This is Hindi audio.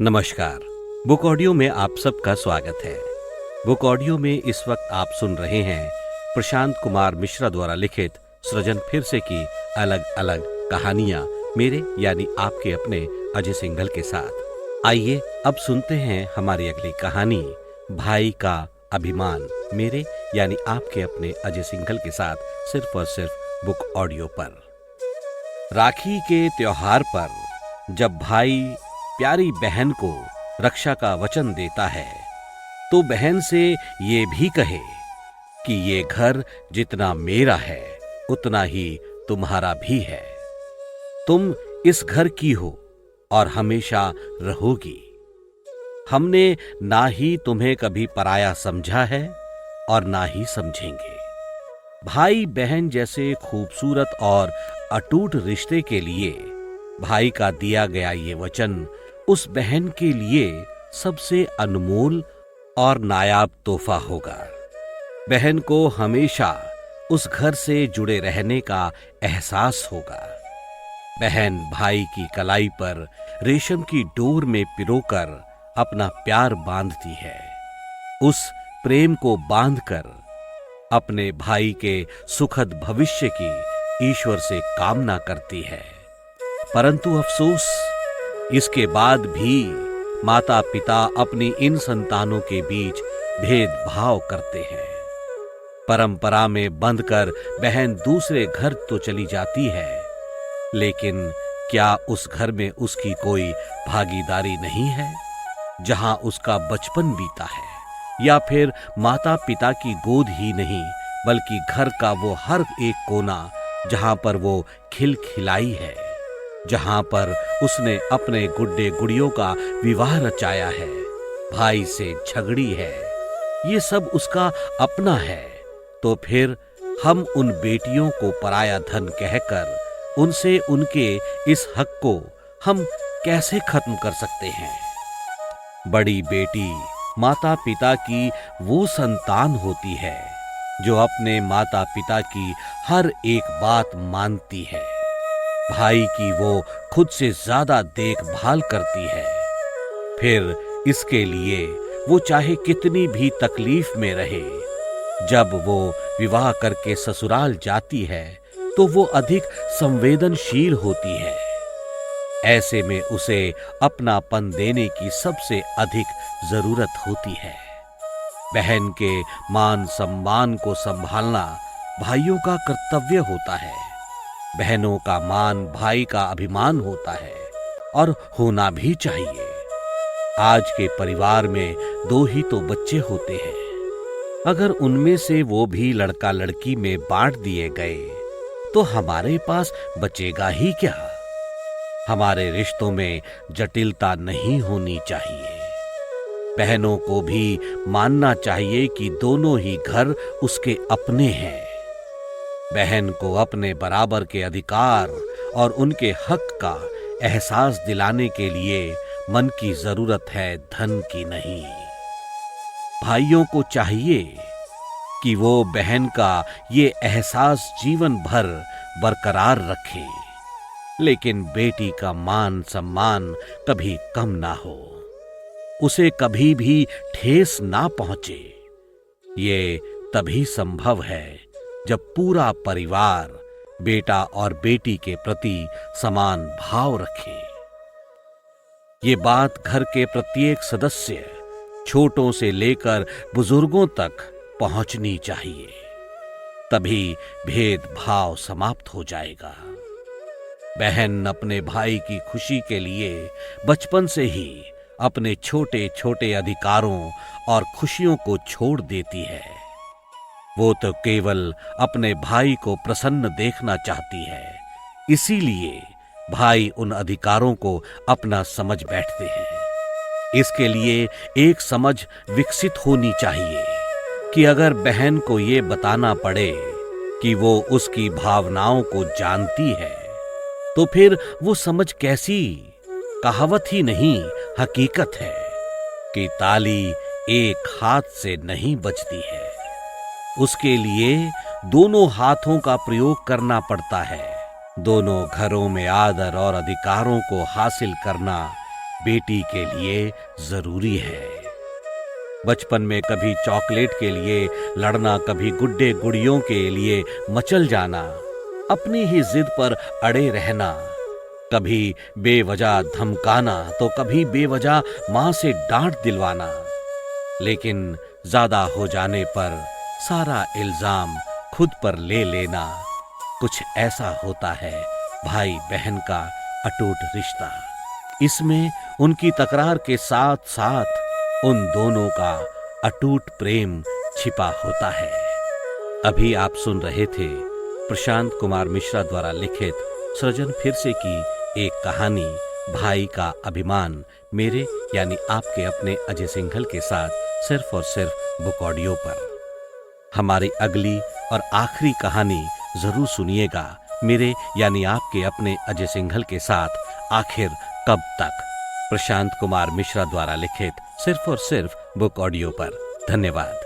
नमस्कार। बुक ऑडियो में आप सबका स्वागत है। बुक ऑडियो में इस वक्त आप सुन रहे हैं प्रशांत कुमार मिश्रा द्वारा लिखित सृजन फिर से की अलग अलग कहानियां मेरे यानी आपके अपने अजय सिंघल के साथ। आइए अब सुनते हैं हमारी अगली कहानी, भाई का अभिमान, मेरे यानी आपके अपने अजय सिंघल के साथ, सिर्फ और सिर्फ बुक ऑडियो पर। राखी के त्योहार पर जब भाई प्यारी बहन को रक्षा का वचन देता है तो बहन से ये भी कहे कि ये घर जितना मेरा है उतना ही तुम्हारा भी है। तुम इस घर की हो और हमेशा रहोगी। हमने ना ही तुम्हें कभी पराया समझा है और ना ही समझेंगे। भाई बहन जैसे खूबसूरत और अटूट रिश्ते के लिए भाई का दिया गया ये वचन उस बहन के लिए सबसे अनमोल और नायाब तोहफा होगा। बहन को हमेशा उस घर से जुड़े रहने का एहसास होगा। बहन भाई की कलाई पर रेशम की डोर में पिरोकर अपना प्यार बांधती है। उस प्रेम को बांधकर अपने भाई के सुखद भविष्य की ईश्वर से कामना करती है। परंतु अफसोस, इसके बाद भी माता पिता अपनी इन संतानों के बीच भेदभाव करते हैं। परंपरा में बंधकर बहन दूसरे घर तो चली जाती है, लेकिन क्या उस घर में उसकी कोई भागीदारी नहीं है जहां उसका बचपन बीता है? या फिर माता पिता की गोद ही नहीं बल्कि घर का वो हर एक कोना जहां पर वो खिलखिलाई है, जहां पर उसने अपने गुड्डे गुड़ियों का विवाह रचाया है, भाई से झगड़ी है, ये सब उसका अपना है। तो फिर हम उन बेटियों को पराया धन कहकर उनसे उनके इस हक को हम कैसे खत्म कर सकते हैं? बड़ी बेटी माता पिता की वो संतान होती है जो अपने माता पिता की हर एक बात मानती है। भाई की वो खुद से ज्यादा देखभाल करती है। फिर इसके लिए वो चाहे कितनी भी तकलीफ में रहे, जब वो विवाह करके ससुराल जाती है तो वो अधिक संवेदनशील होती है। ऐसे में उसे अपनापन देने की सबसे अधिक जरूरत होती है। बहन के मान सम्मान को संभालना भाइयों का कर्तव्य होता है। बहनों का मान भाई का अभिमान होता है और होना भी चाहिए। आज के परिवार में दो ही तो बच्चे होते हैं। अगर उनमें से वो भी लड़का लड़की में बांट दिए गए तो हमारे पास बचेगा ही क्या? हमारे रिश्तों में जटिलता नहीं होनी चाहिए। बहनों को भी मानना चाहिए कि दोनों ही घर उसके अपने हैं। बहन को अपने बराबर के अधिकार और उनके हक का एहसास दिलाने के लिए मन की जरूरत है, धन की नहीं। भाइयों को चाहिए कि वो बहन का ये एहसास जीवन भर बरकरार रखे, लेकिन बेटी का मान सम्मान कभी कम ना हो, उसे कभी भी ठेस ना पहुंचे। ये तभी संभव है जब पूरा परिवार बेटा और बेटी के प्रति समान भाव रखे। ये बात घर के प्रत्येक सदस्य, छोटों से लेकर बुजुर्गों तक पहुंचनी चाहिए। तभी भेदभाव समाप्त हो जाएगा। बहन अपने भाई की खुशी के लिए बचपन से ही अपने छोटे छोटे अधिकारों और खुशियों को छोड़ देती है। वो तो केवल अपने भाई को प्रसन्न देखना चाहती है, इसीलिए भाई उन अधिकारों को अपना समझ बैठते हैं। इसके लिए एक समझ विकसित होनी चाहिए कि अगर बहन को ये बताना पड़े कि वो उसकी भावनाओं को जानती है, तो फिर वो समझ कैसी? कहावत ही नहीं, हकीकत है कि ताली एक हाथ से नहीं बजती है। उसके लिए दोनों हाथों का प्रयोग करना पड़ता है। दोनों घरों में आदर और अधिकारों को हासिल करना बेटी के लिए जरूरी है। बचपन में कभी चॉकलेट के लिए लड़ना, कभी गुड्डे गुड़ियों के लिए मचल जाना, अपनी ही जिद पर अड़े रहना, कभी बेवजह धमकाना तो कभी बेवजह मां से डांट दिलवाना, लेकिन ज्यादा हो जाने पर सारा इल्जाम खुद पर ले लेना। कुछ ऐसा होता है भाई बहन का अटूट रिश्ता। इसमें उनकी तकरार के साथ साथ उन दोनों का अटूट प्रेम छिपा होता है। अभी आप सुन रहे थे प्रशांत कुमार मिश्रा द्वारा लिखित सृजन फिर से की एक कहानी भाई का अभिमान, मेरे यानी आपके अपने अजय सिंघल के साथ सिर्फ और सिर्फ बुक ऑडियो पर। हमारी अगली और आखिरी कहानी जरूर सुनिएगा मेरे यानी आपके अपने अजय सिंघल के साथ आखिर कब तक, प्रशांत कुमार मिश्रा द्वारा लिखित सिर्फ और सिर्फ बुक ऑडियो पर। धन्यवाद।